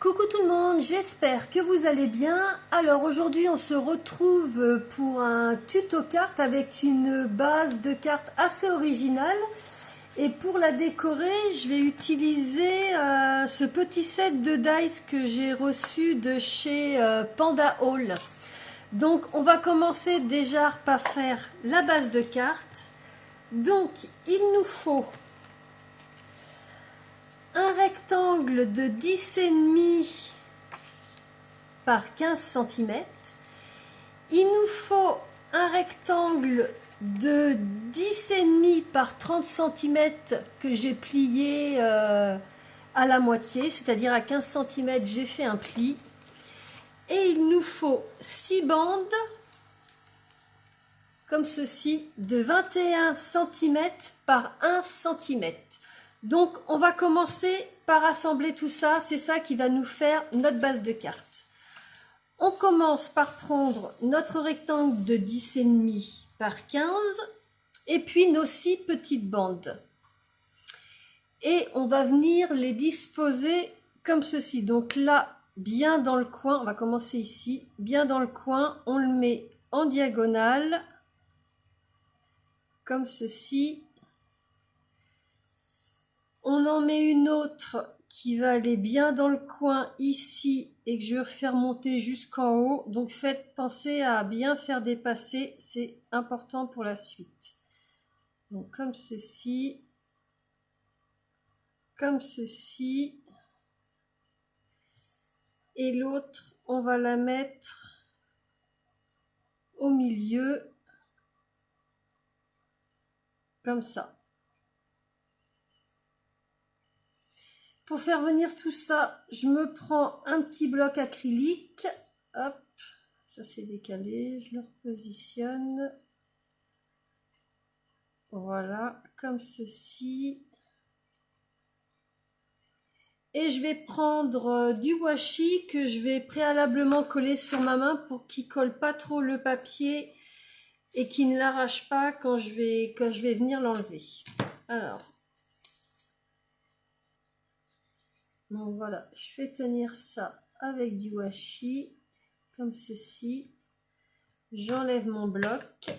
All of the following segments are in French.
Coucou tout le monde, j'espère que vous allez bien. Alors aujourd'hui on se retrouve pour un tuto carte avec une base de cartes assez originale. Et pour la décorer, je vais utiliser ce petit set de dice que j'ai reçu de chez Panda Hall. Donc on va commencer déjà par faire la base de cartes. Donc il nous faut un rectangle de 10,5 par 15 cm. Il nous faut un rectangle de 10,5 par 30 cm que j'ai plié à la moitié, c'est-à-dire à 15 cm j'ai fait un pli. Et il nous faut 6 bandes comme ceci de 21 cm par 1 cm. Donc on va commencer par assembler tout ça, c'est ça qui va nous faire notre base de cartes. On commence par prendre notre rectangle de 10,5 par 15 et puis nos 6 petites bandes. Et on va venir les disposer comme ceci. Donc là, bien dans le coin, on va commencer ici, bien dans le coin, on le met en diagonale, comme ceci. On en met une autre qui va aller bien dans le coin ici et que je vais faire monter jusqu'en haut. Donc pensez à bien faire dépasser, c'est important pour la suite. Donc comme ceci, et l'autre on va la mettre au milieu, comme ça. Pour faire venir tout ça, je me prends un petit bloc acrylique. Hop, ça c'est décalé, je le repositionne. Voilà, comme ceci. Et je vais prendre du washi que je vais préalablement coller sur ma main pour qu'il ne colle pas trop le papier et qu'il ne l'arrache pas quand je vais venir l'enlever. Alors. Donc voilà, je fais tenir ça avec du washi, comme ceci. J'enlève mon bloc.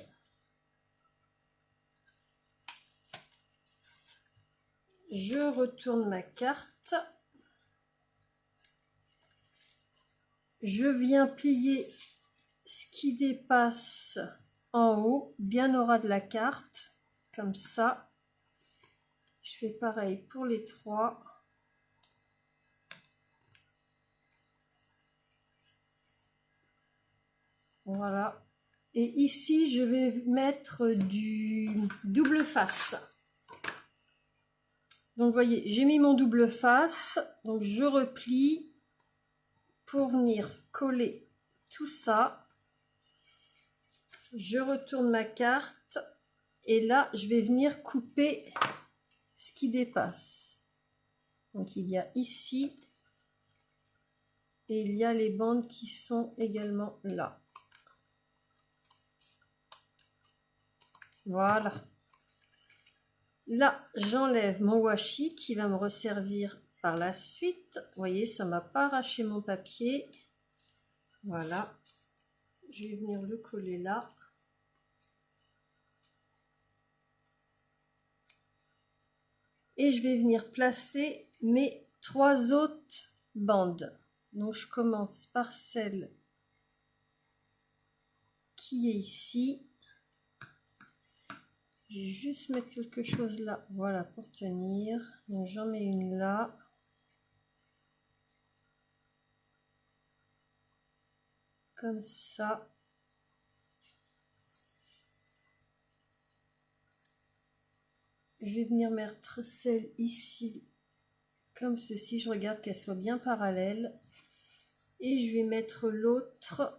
Je retourne ma carte. Je viens plier ce qui dépasse en haut, bien au ras de la carte, comme ça. Je fais pareil pour les trois. Voilà. Et ici, je vais mettre du double face. Donc, vous voyez, j'ai mis mon double face. Donc, je replie pour venir coller tout ça. Je retourne ma carte. Et là, je vais venir couper ce qui dépasse. Donc, il y a ici. Et il y a les bandes qui sont également là. Voilà. Là, j'enlève mon washi qui va me resservir par la suite. Vous voyez, ça ne m'a pas arraché mon papier. Voilà. Je vais venir le coller là. Et je vais venir placer mes 3 autres bandes. Donc, je commence par celle qui est ici. Je vais juste mettre quelque chose là, voilà, pour tenir. Donc j'en mets une là. Comme ça. Je vais venir mettre celle ici, comme ceci. Je regarde qu'elle soit bien parallèle. Et je vais mettre l'autre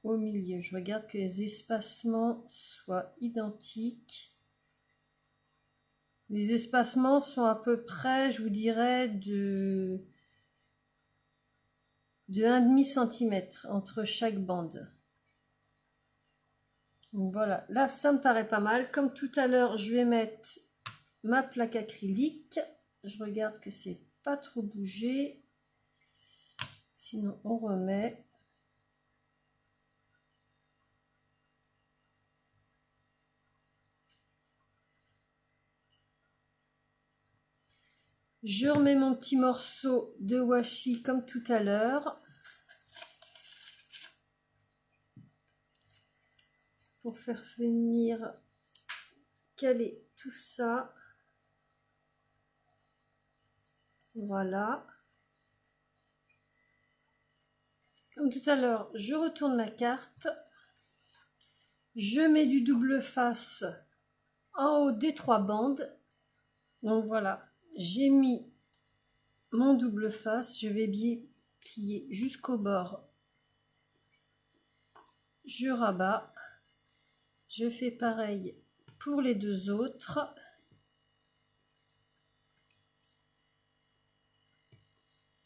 au milieu. Je regarde que les espacements soient identiques. Les espacements sont à peu près, je vous dirais, de 1,5 cm entre chaque bande. Donc voilà, là ça me paraît pas mal. Comme tout à l'heure, je vais mettre ma plaque acrylique. Je regarde que c'est pas trop bouger, sinon on remet. Je remets mon petit morceau de washi comme tout à l'heure. Pour faire venir caler tout ça. Voilà. Comme tout à l'heure, je retourne ma carte. Je mets du double face en haut des 3 bandes. Donc voilà, j'ai mis mon double face. Je vais bien plier jusqu'au bord. Je rabats. Je fais pareil pour les 2 autres.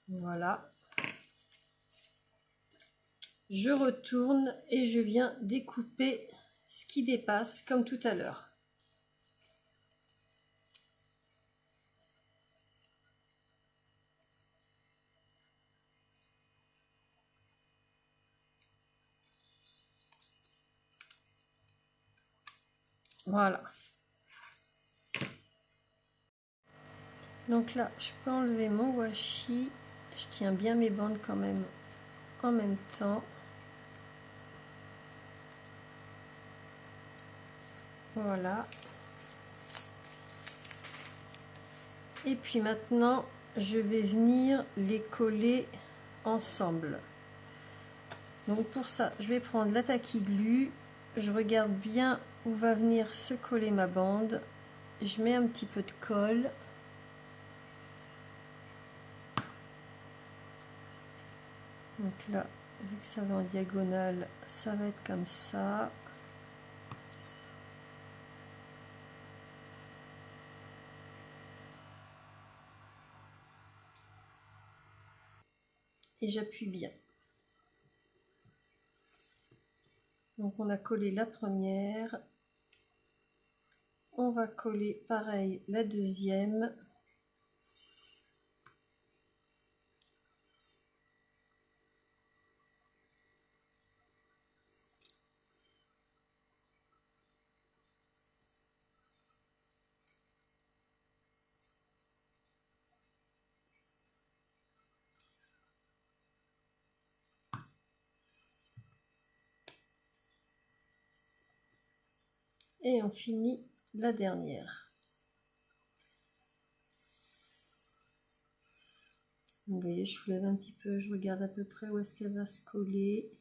Voilà. Je retourne et je viens découper ce qui dépasse comme tout à l'heure. Voilà. Donc là, je peux enlever mon washi. Je tiens bien mes bandes quand même en même temps. Voilà. Et puis maintenant, je vais venir les coller ensemble. Donc pour ça, je vais prendre la Tacky Glue. Je regarde bien où va venir se coller ma bande. Je mets un petit peu de colle. Donc là, vu que ça va en diagonale, ça va être comme ça. Et j'appuie bien. Donc on a collé la première. On va coller pareil la deuxième. Et on finit la dernière. Vous voyez, je soulève un petit peu, je regarde à peu près où est-ce qu'elle va se coller.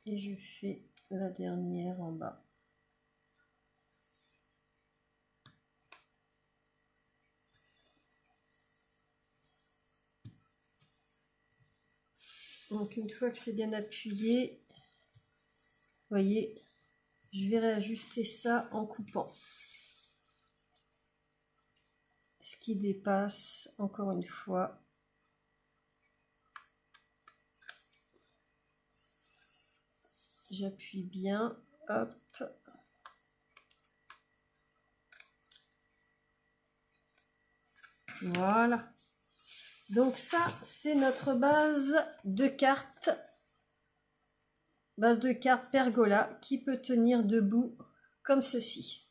Et je fais la dernière en bas. Donc une fois que c'est bien appuyé, vous voyez, je vais réajuster ça en coupant. Ce qui dépasse, encore une fois. J'appuie bien, hop. Voilà. Donc ça, c'est notre base de carte. Base de carte pergola qui peut tenir debout comme ceci.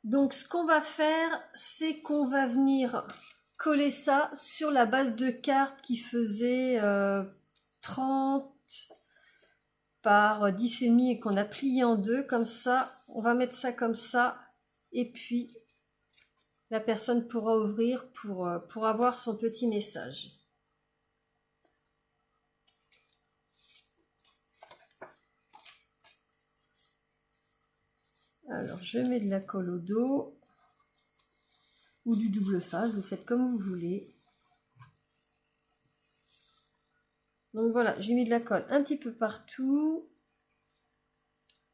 Donc ce qu'on va faire, c'est qu'on va venir coller ça sur la base de carte qui faisait 30 par 10,5 et qu'on a plié en deux. Comme ça, on va mettre ça comme ça. Et puis, la personne pourra ouvrir pour avoir son petit message. Alors, je mets de la colle au dos ou du double face, vous faites comme vous voulez. Donc voilà, j'ai mis de la colle un petit peu partout.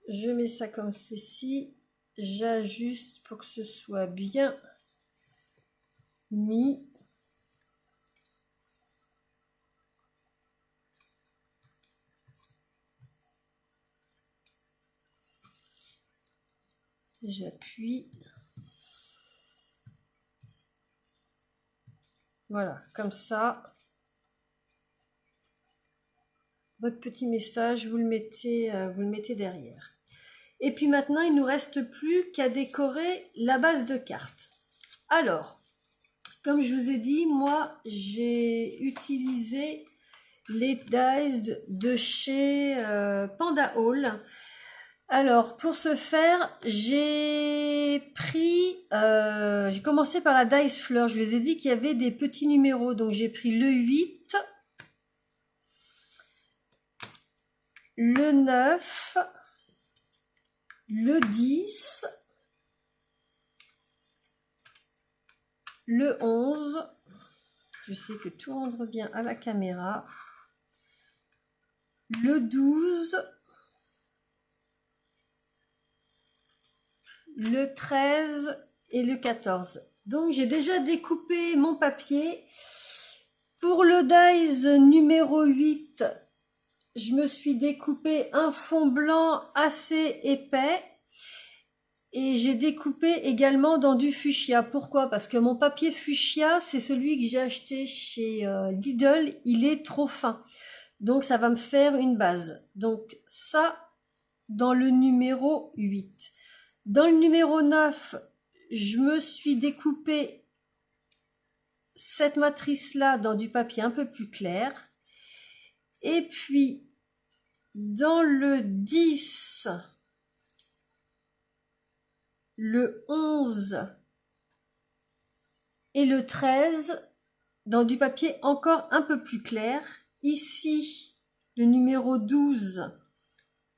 Je mets ça comme ceci. J'ajuste pour que ce soit bien mis. J'appuie. Voilà, comme ça. Votre petit message, vous le mettez derrière. Et puis maintenant, il ne nous reste plus qu'à décorer la base de carte. Alors, comme je vous ai dit, moi, j'ai utilisé les dies de chez Panda Hall. Alors, pour ce faire, j'ai commencé par la dice fleur. Je vous ai dit qu'il y avait des petits numéros. Donc, j'ai pris le 8, le 9, le 10, le 11. Je sais que tout rentre bien à la caméra. Le 12, le 13 et le 14. Donc j'ai déjà découpé mon papier. Pour le dies numéro 8, je me suis découpé un fond blanc assez épais. Et j'ai découpé également dans du fuchsia. Pourquoi? Parce que mon papier fuchsia, c'est celui que j'ai acheté chez Lidl. Il est trop fin. Donc ça va me faire une base. Donc ça, dans le numéro 8. Dans le numéro 9, je me suis découpé cette matrice-là dans du papier un peu plus clair. Et puis, dans le 10, le 11 et le 13, dans du papier encore un peu plus clair. Ici, le numéro 12,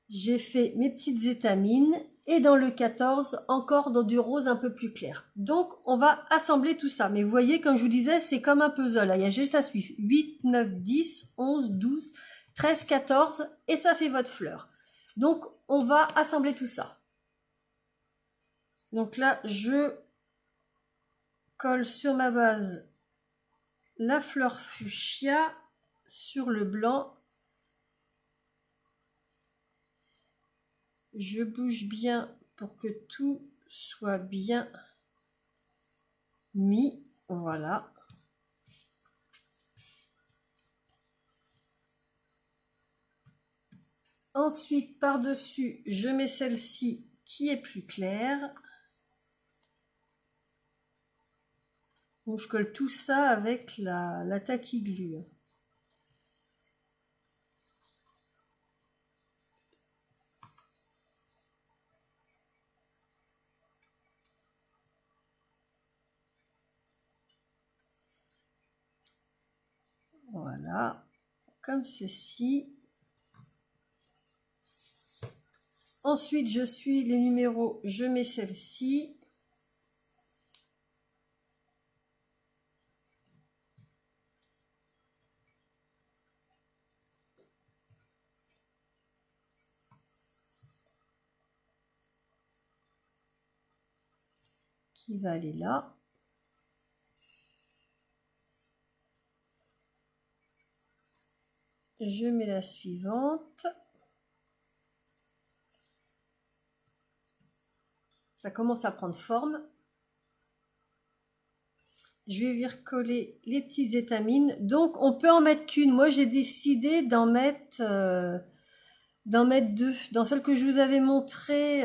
j'ai fait mes petites étamines. Et dans le 14, encore dans du rose un peu plus clair. Donc, on va assembler tout ça. Mais vous voyez, comme je vous disais, c'est comme un puzzle. Il y a juste à suivre. 8, 9, 10, 11, 12, 13, 14. Et ça fait votre fleur. Donc, on va assembler tout ça. Donc là, je colle sur ma base la fleur fuchsia sur le blanc. Je bouge bien pour que tout soit bien mis. Voilà. Ensuite, par-dessus, je mets celle-ci qui est plus claire. Donc, je colle tout ça avec la tacky glue. Voilà, comme ceci. Ensuite, je suis les numéros, je mets celle-ci. Qui va aller là. Je mets la suivante. Ça commence à prendre forme. Je vais venir coller les petites étamines. Donc, on peut en mettre qu'une. Moi, j'ai décidé d'en mettre deux. Dans celle que je vous avais montrée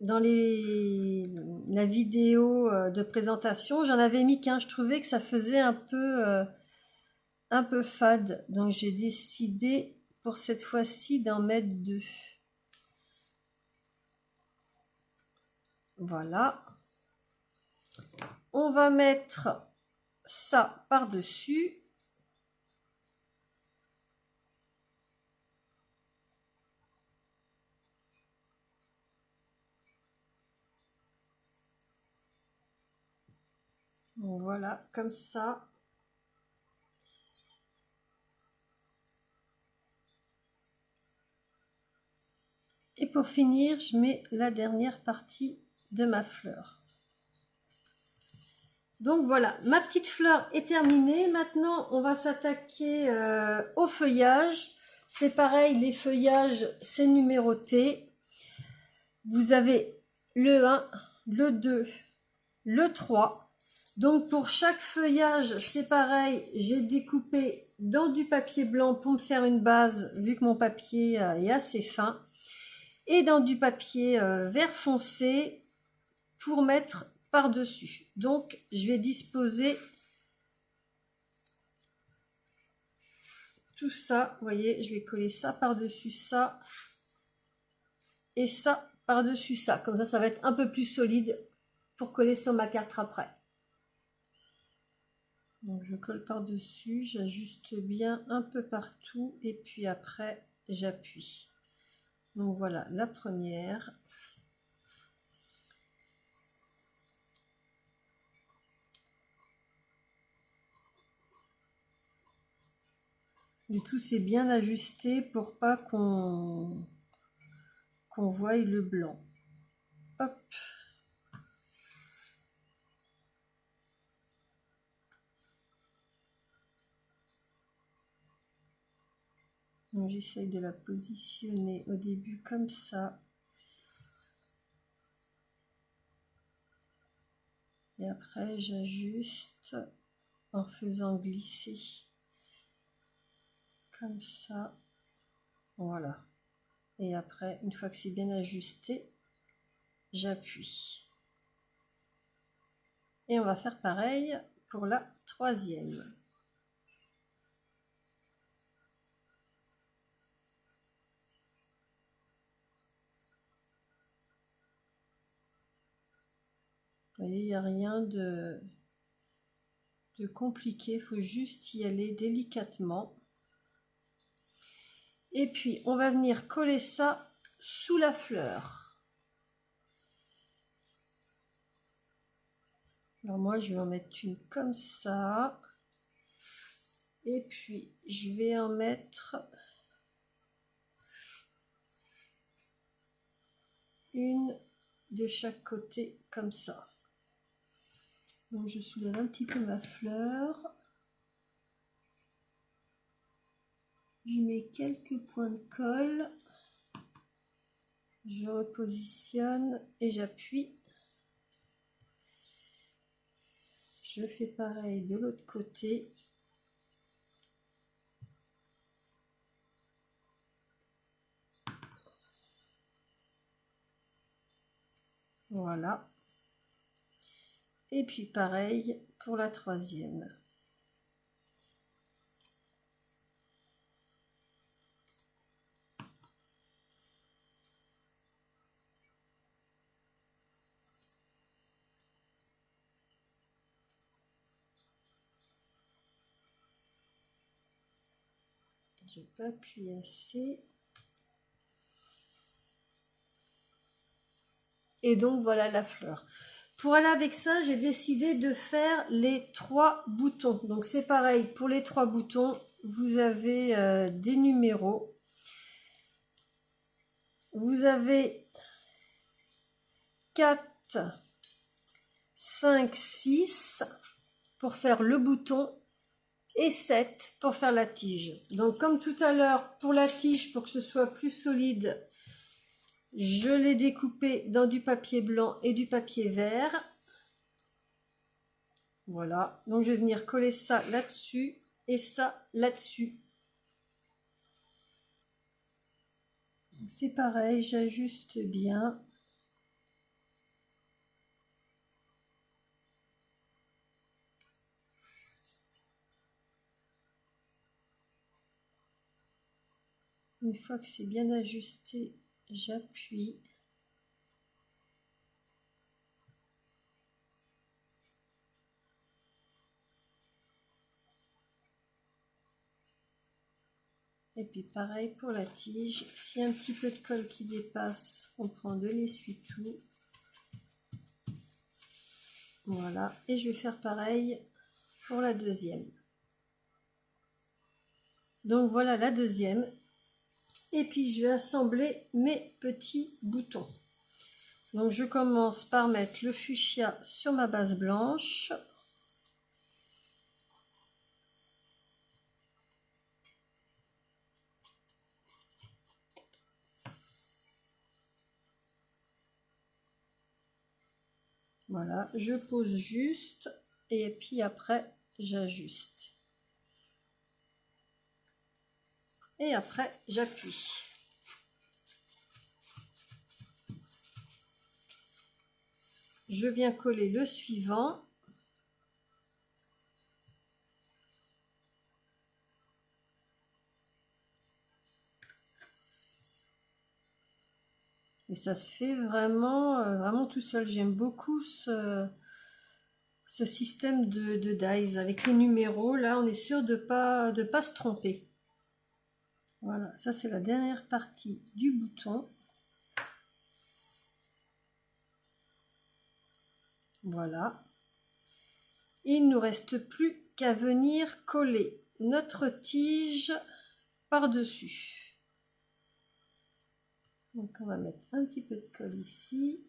dans la vidéo de présentation, j'en avais mis qu'un. Je trouvais que ça faisait un peu fade. Donc, j'ai décidé pour cette fois-ci d'en mettre deux. Voilà. On va mettre ça par-dessus. Voilà, comme ça. Et pour finir, je mets la dernière partie de ma fleur. Donc voilà, ma petite fleur est terminée. Maintenant, on va s'attaquer au feuillage. C'est pareil, les feuillages, c'est numéroté. vous avez le 1, le 2, le 3. Donc pour chaque feuillage, c'est pareil, j'ai découpé dans du papier blanc pour me faire une base, vu que mon papier est assez fin, et dans du papier vert foncé pour mettre par-dessus. Donc je vais disposer tout ça, vous voyez, je vais coller ça par-dessus ça, et ça par-dessus ça. Comme ça va être un peu plus solide pour coller sur ma carte après. Donc je colle par-dessus, j'ajuste bien un peu partout et puis après j'appuie. Donc voilà la première. Du tout c'est bien ajusté pour pas qu'on voie le blanc. Hop. Donc j'essaye de la positionner au début comme ça. Et après j'ajuste en faisant glisser comme ça. Voilà. Et après, une fois que c'est bien ajusté, j'appuie. Et on va faire pareil pour la troisième. Vous voyez, il n'y a rien de compliqué, il faut juste y aller délicatement. Et puis, on va venir coller ça sous la fleur. Alors moi, je vais en mettre une comme ça. Et puis, je vais en mettre une de chaque côté comme ça. Donc, je soulève un petit peu ma fleur. Je mets quelques points de colle. Je repositionne et j'appuie. Je fais pareil de l'autre côté. Voilà. Et puis pareil pour la troisième. Je n'ai pas appuyé assez. Et donc voilà la fleur. Pour aller avec ça, j'ai décidé de faire les 3 boutons. Donc c'est pareil, pour les 3 boutons, vous avez des numéros. Vous avez 4, 5, 6 pour faire le bouton et 7 pour faire la tige. Donc comme tout à l'heure, pour la tige, pour que ce soit plus solide, je l'ai découpé dans du papier blanc et du papier vert. Voilà, donc je vais venir coller ça là-dessus et ça là-dessus. C'est pareil, j'ajuste bien. Une fois que c'est bien ajusté, j'appuie. Et puis pareil pour la tige, s'il y a un petit peu de colle qui dépasse, on prend de l'essuie-tout. Voilà, et je vais faire pareil pour la deuxième. Donc voilà la deuxième. Et puis je vais assembler mes petits boutons. Donc je commence par mettre le fuchsia sur ma base blanche. Voilà, je pose juste et puis après j'ajuste. Et après j'appuie. Je viens coller le suivant. Et ça se fait vraiment, vraiment tout seul. J'aime beaucoup ce système de dies avec les numéros. Là, on est sûr de pas se tromper. Voilà, ça c'est la dernière partie du bouton. Voilà. Il ne nous reste plus qu'à venir coller notre tige par-dessus. Donc on va mettre un petit peu de colle ici.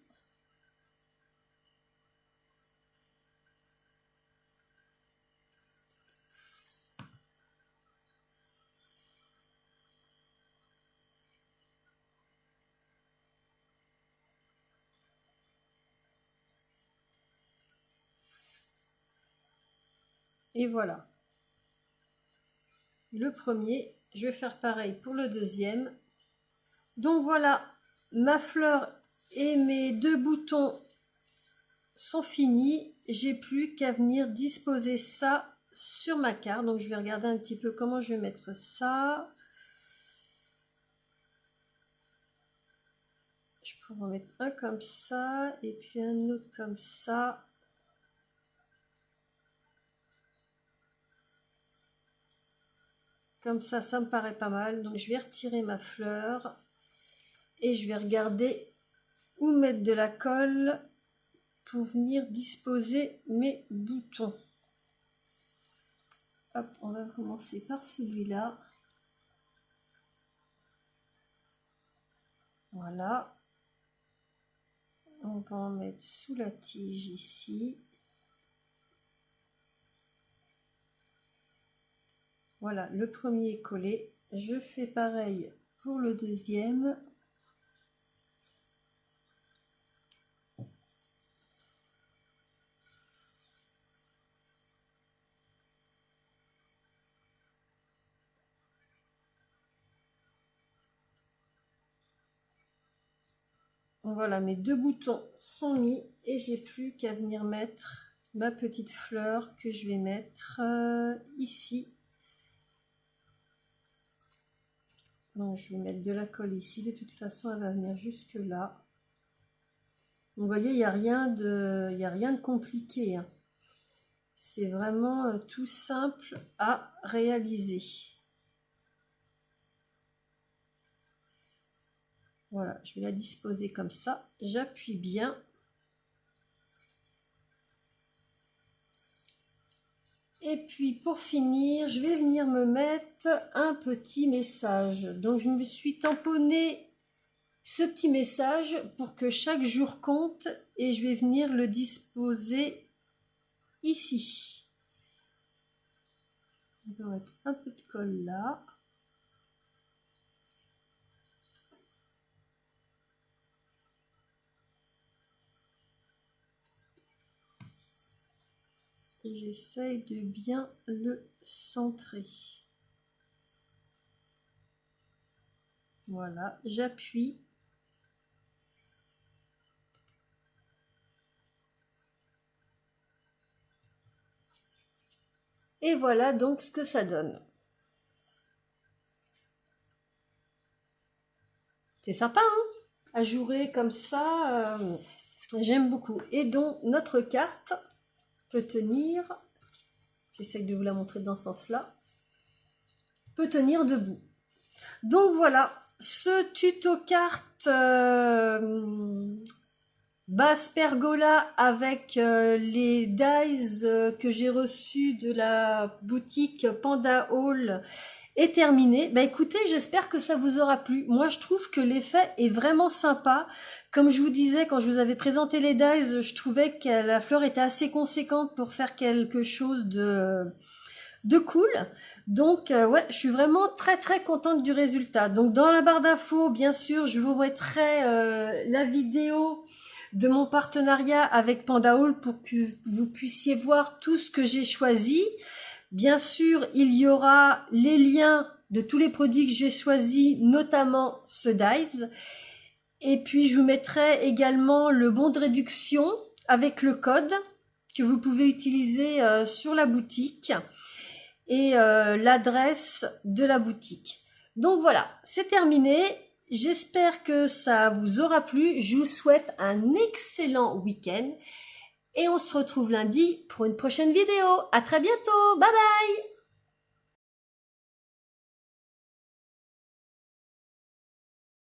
Et voilà. Le premier, je vais faire pareil pour le deuxième. Donc voilà, ma fleur et mes deux boutons sont finis. J'ai plus qu'à venir disposer ça sur ma carte. Donc je vais regarder un petit peu comment je vais mettre ça. Je pourrais en mettre un comme ça et puis un autre comme ça. Comme ça me paraît pas mal. Donc je vais retirer ma fleur et je vais regarder où mettre de la colle pour venir disposer mes boutons. Hop, on va commencer par celui-là. Voilà. On va en mettre sous la tige ici. Voilà, le premier est collé. Je fais pareil pour le deuxième. Voilà, mes deux boutons sont mis et j'ai plus qu'à venir mettre ma petite fleur que je vais mettre ici. Donc je vais mettre de la colle ici, de toute façon elle va venir jusque là. Vous voyez, il n'y a rien de compliqué, hein. C'est vraiment tout simple à réaliser. Voilà, je vais la disposer comme ça, j'appuie bien. Et puis pour finir, je vais venir me mettre un petit message. Donc je me suis tamponné ce petit message pour que chaque jour compte et je vais venir le disposer ici. On va mettre un peu de colle là. Et j'essaye de bien le centrer. Voilà, j'appuie. Et voilà donc ce que ça donne. C'est sympa, hein? Ajouré comme ça, j'aime beaucoup. Et donc notre carte peut tenir, j'essaie de vous la montrer dans ce sens-là, peut tenir debout. Donc voilà, ce tuto carte basse pergola avec les dies que j'ai reçus de la boutique Panda Hall est terminé. Bah écoutez, j'espère que ça vous aura plu. Moi, je trouve que l'effet est vraiment sympa. Comme je vous disais, quand je vous avais présenté les dies, je trouvais que la fleur était assez conséquente pour faire quelque chose de cool. Donc ouais, je suis vraiment très contente du résultat. Donc dans la barre d'infos, bien sûr, je vous mettrai la vidéo de mon partenariat avec Pandahaul pour que vous puissiez voir tout ce que j'ai choisi. Bien sûr, il y aura les liens de tous les produits que j'ai choisis, notamment ce Dies. Et puis, je vous mettrai également le bon de réduction avec le code que vous pouvez utiliser sur la boutique et l'adresse de la boutique. Donc voilà, c'est terminé. J'espère que ça vous aura plu. Je vous souhaite un excellent week-end et on se retrouve lundi pour une prochaine vidéo. À très bientôt. Bye bye.